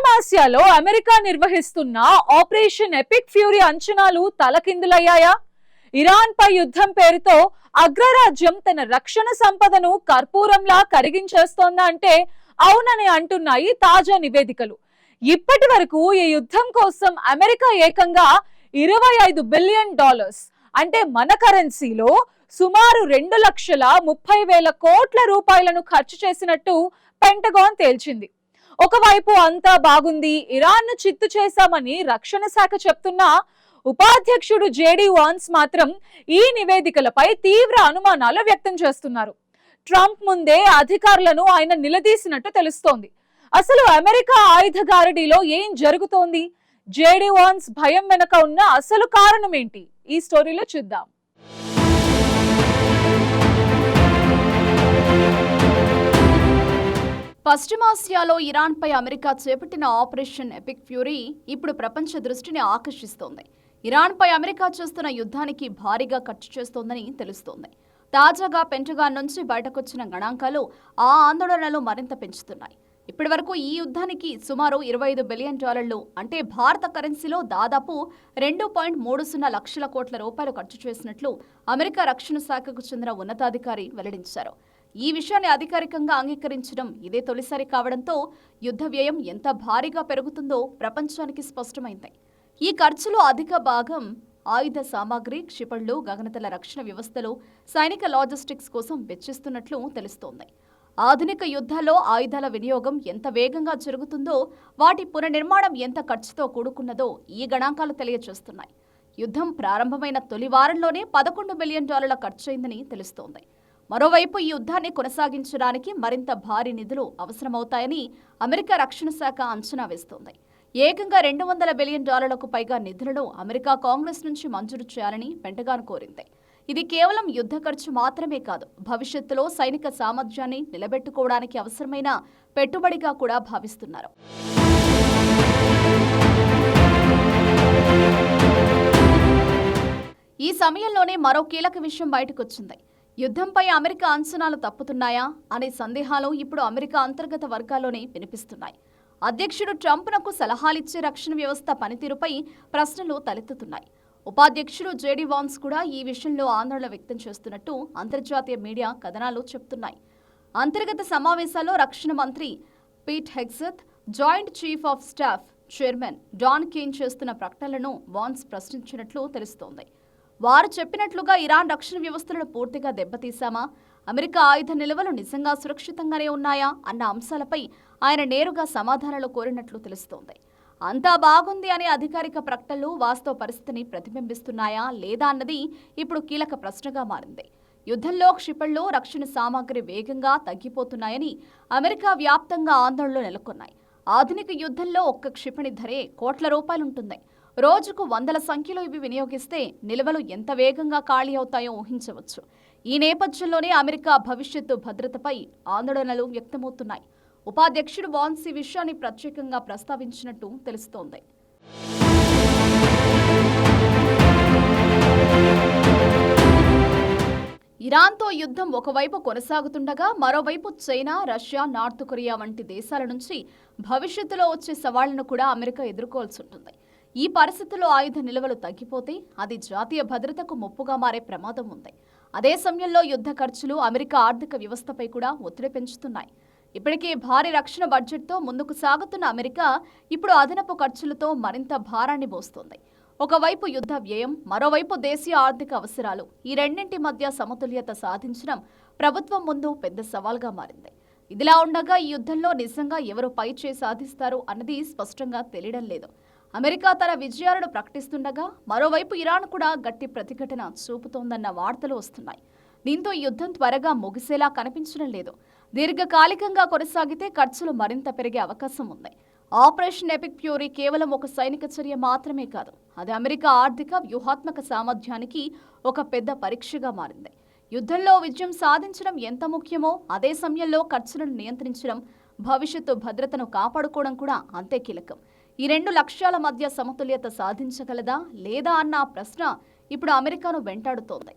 పశ్చిమాసియాలో అమెరికా నిర్వహిస్తున్న operation epic fury అంచనాలు తలకిందులయ్యాయా? ఇరాన్ పై యుద్ధం పేరుతో అగ్రరాజ్యం తన రక్షణ సంపదను కర్పూరంలా కరిగించేస్తోందా అంటే అవునని అంటున్నాయి తాజా నివేదికలు. ఇప్పటి వరకు ఈ యుద్ధం కోసం అమెరికా ఏకంగా $25 బిలియన్ అంటే మన కరెన్సీలో సుమారు 2,30,000 కోట్ల రూపాయలను ఖర్చు చేసినట్టు పెంటగాన్ తేల్చింది. ఒకవైపు అంతా బాగుంది, ఇరాన్ ను చిత్తు చేశామని రక్షణ శాఖ చెప్తున్నా ఉపాధ్యక్షుడు జేడీ వాన్స్ మాత్రం ఈ నివేదికలపై తీవ్ర అనుమానాలు వ్యక్తం చేస్తున్నారు. ట్రంప్ ముందే అధికారులను ఆయన నిలదీసినట్టు తెలుస్తోంది. అసలు అమెరికా ఆయుధ గారడీలో ఏం జరుగుతోంది? జేడీ వాన్స్ భయం వెనక ఉన్న అసలు కారణం ఏంటి? ఈ స్టోరీలో చూద్దాం. పశ్చిమాసియాలో ఇరాన్పై అమెరికా చేపట్టిన ఆపరేషన్ ఎపిక్ ఫ్యూరీ ఇప్పుడు ప్రపంచ దృష్టిని ఆకర్షిస్తోంది. ఇరాన్పై అమెరికా చేస్తున్న యుద్ధానికి భారీగా ఖర్చు చేస్తోందని తెలుస్తోంది. తాజాగా పెంటగాన్ నుంచి బయటకొచ్చిన గణాంకాలు ఆ ఆందోళనలు మరింత పెంచుతున్నాయి. ఇప్పటి వరకు ఈ యుద్ధానికి సుమారు $25 బిలియన్ అంటే భారత కరెన్సీలో దాదాపు 2.30 లక్షల కోట్ల రూపాయలు ఖర్చు చేసినట్లు అమెరికా రక్షణ శాఖకు చెందిన ఉన్నతాధికారి వెల్లడించారు. ఈ విషయాన్ని అధికారికంగా అంగీకరించడం ఇదే తొలిసారి కావడంతో యుద్ధ వ్యయం ఎంత భారీగా పెరుగుతుందో ప్రపంచానికి స్పష్టమైంది. ఈ ఖర్చులో అధిక భాగం ఆయుధ సామాగ్రి, క్షిపణులు, గగనతల రక్షణ వ్యవస్థలు, సైనిక లాజిస్టిక్స్ కోసం వెచ్చిస్తున్నట్లు తెలుస్తోంది. ఆధునిక యుద్ధాల్లో ఆయుధాల వినియోగం ఎంత వేగంగా జరుగుతుందో, వాటి పునర్నిర్మాణం ఎంత ఖర్చుతో కూడుకున్నదో ఈ గణాంకాలు తెలియజేస్తున్నాయి. యుద్ధం ప్రారంభమైన తొలి వారంలోనే $11 బిలియన్ ఖర్చయిందని తెలుస్తోంది. మరోవైపు ఈ యుద్ధాన్ని కొనసాగించడానికి మరింత భారీ నిధులు అవసరమవుతాయని అమెరికా రక్షణ శాఖ అంచనా వేస్తోంది. ఏకంగా $200 బిలియన్ పైగా నిధులను అమెరికా కాంగ్రెస్ నుంచి మంజూరు చేయాలని పెంటగాన్ కోరింది. ఇది కేవలం యుద్ధ ఖర్చు మాత్రమే కాదు, భవిష్యత్తులో సైనిక సామర్థ్యాన్ని నిలబెట్టుకోవడానికి అవసరమైన పెట్టుబడిగా కూడా భావిస్తున్నారు. ఈ సమయంలోనే మరో కీలక విషయం బయటకొచ్చింది. యుద్ధంపై అమెరికా అంచనాలు తప్పుతున్నాయా అనే సందేహాలు ఇప్పుడు అమెరికా అంతర్గత వర్గాల్లోనే వినిపిస్తున్నాయి. అధ్యక్షుడు ట్రంప్నకు సలహాలిచ్చే రక్షణ వ్యవస్థ పనితీరుపై ప్రశ్నలు తలెత్తుతున్నాయి. ఉపాధ్యక్షుడు జేడీ వాన్స్ కూడా ఈ విషయంలో ఆందోళన వ్యక్తం చేస్తున్నట్టు అంతర్జాతీయ మీడియా కథనాలు చెబుతున్నాయి. అంతర్గత సమావేశాల్లో రక్షణ మంత్రి Pete Hegseth, joint chief of staff chairman Dan Caine చేస్తున్న ప్రకటనలను వాన్స్ ప్రశ్నించినట్లు తెలుస్తోంది. వారు చెప్పినట్లుగా ఇరాన్ రక్షణ వ్యవస్థలను పూర్తిగా దెబ్బతీశామా, అమెరికా ఆయుధ నిల్వలు నిజంగా సురక్షితంగానే ఉన్నాయా అన్న అంశాలపై ఆయన నేరుగా సమాధానాలు కోరినట్లు తెలుస్తోంది. అంతా బాగుంది అనే అధికారిక ప్రకటనలు వాస్తవ పరిస్థితిని ప్రతిబింబిస్తున్నాయా లేదా అన్నది ఇప్పుడు కీలక ప్రశ్నగా మారింది. యుద్ధంలో క్షిపణులు, రక్షణ సామాగ్రి వేగంగా తగ్గిపోతున్నాయని అమెరికా వ్యాప్తంగా ఆందోళనలు నెలకొన్నాయి. ఆధునిక యుద్ధంలో ఒక్క క్షిపణి ధరే కోట్ల రూపాయలుంటుంది. రోజుకు వందల సంఖ్యలో ఇవి వినియోగిస్తే నిల్వలు ఎంత వేగంగా ఖాళీ అవుతాయో ఊహించవచ్చు. ఈ నేపథ్యంలోనే అమెరికా భవిష్యత్తు భద్రతపై ఆందోళనలు వ్యక్తమవుతున్నాయి. ఉపాధ్యక్షుడు వాన్స్ ఈ విషయాన్ని ప్రత్యేకంగా ప్రస్తావించినట్టు తెలుస్తోంది. ఇరాన్తో యుద్ధం ఒకవైపు కొనసాగుతుండగా మరోవైపు చైనా, రష్యా, నార్త్ కొరియా వంటి దేశాల నుంచి భవిష్యత్తులో వచ్చే సవాళ్లను కూడా అమెరికా ఎదుర్కోవాల్సి ఉంటుంది. ఈ పరిస్థితుల్లో ఆయుధ నిల్వలు తగ్గిపోతే అది జాతీయ భద్రతకు ముప్పుగా మారే ప్రమాదం ఉంది. అదే సమయంలో యుద్ధ ఖర్చులు అమెరికా ఆర్థిక వ్యవస్థపై కూడా ఒత్తిడి పెంచుతున్నాయి. ఇప్పటికే భారీ రక్షణ బడ్జెట్తో ముందుకు సాగుతున్న అమెరికా ఇప్పుడు అదనపు ఖర్చులతో మరింత భారాన్ని మోస్తోంది. ఒకవైపు యుద్ధ వ్యయం, మరోవైపు దేశీయ ఆర్థిక అవసరాలు, ఈ రెండింటి మధ్య సమతుల్యత సాధించడం ప్రభుత్వం ముందు పెద్ద సవాల్గా మారింది. ఇదిలా ఉండగా ఈ యుద్ధంలో నిజంగా ఎవరు పై చేయి సాధిస్తారు అన్నది స్పష్టంగా తెలియడం లేదు. అమెరికా తన విజయాలను ప్రకటిస్తుండగా మరోవైపు ఇరాన్ కూడా గట్టి ప్రతిఘటన చూపుతోందన్న వార్తలు వస్తున్నాయి. దీంతో ఈ యుద్ధం త్వరగా ముగిసేలా కనిపించడం లేదు. దీర్ఘకాలికంగా కొనసాగితే ఖర్చులు మరింత పెరిగే అవకాశం ఉంది. ఆపరేషన్ ఎపిక్ ఫ్యూరీ కేవలం ఒక సైనిక చర్య మాత్రమే కాదు, అది అమెరికా ఆర్థిక వ్యూహాత్మక సామర్థ్యానికి ఒక పెద్ద పరీక్షగా మారింది. యుద్ధంలో విజయం సాధించడం ఎంత ముఖ్యమో అదే సమయంలో ఖర్చులను నియంత్రించడం, భవిష్యత్తు భద్రతను కాపాడుకోవడం కూడా అంతే కీలకం. ఈ రెండు లక్ష్యాల మధ్య సమతుల్యత సాధించగలదా లేదా అన్న ప్రశ్న ఇప్పుడు అమెరికాను వెంటాడుతోంది.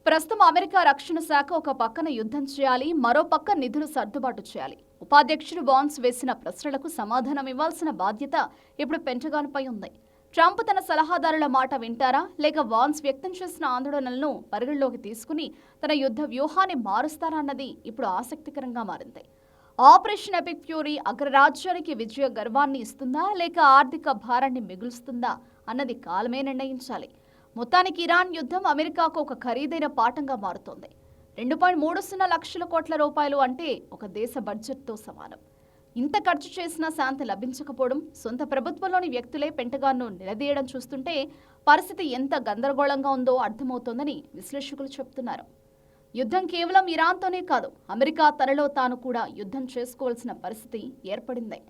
ప్రస్తుతం అమెరికా రక్షణ శాఖ ఒక పక్కన యుద్ధం చేయాలి, మరో పక్క నిధులు సర్దుబాటు చేయాలి. ఉపాధ్యక్షుడు వాన్స్ వేసిన ప్రశ్నలకు సమాధానం ఇవ్వాల్సిన బాధ్యత ఇప్పుడు పెంటగాన్పై ఉంది. ట్రంప్ తన సలహాదారుల మాట వింటారా, లేక వాన్స్ వ్యక్తం చేసిన ఆందోళనలను పరిగణలోకి తీసుకుని తన యుద్ధ వ్యూహాన్ని మారుస్తారా అన్నది ఇప్పుడు ఆసక్తికరంగా మారింది. ఆపరేషన్ ఎపిక్ ఫ్యూరీ అగ్రరాజ్యానికి విజయ గర్వాన్ని ఇస్తుందా, లేక ఆర్థిక భారాన్ని మిగులుస్తుందా అన్నది కాలమే నిర్ణయించాలి. మొత్తానికి ఇరాన్ యుద్ధం అమెరికాకు ఒక ఖరీదైన పాఠంగా మారుతోంది. 2.30 లక్షల కోట్ల రూపాయలు అంటే ఒక దేశ బడ్జెట్తో సమానం. ఇంత ఖర్చు చేసినా శాంతి లభించకపోవడం, సొంత ప్రభుత్వంలోని వ్యక్తులే పెంటగాన్ను నిలదీయడం చూస్తుంటే పరిస్థితి ఎంత గందరగోళంగా ఉందో అర్థమవుతోందని విశ్లేషకులు చెబుతున్నారు. యుద్ధం కేవలం ఇరాన్తోనే కాదు, అమెరికా తనలో తాను కూడా యుద్ధం చేసుకోవాల్సిన పరిస్థితి ఏర్పడింది.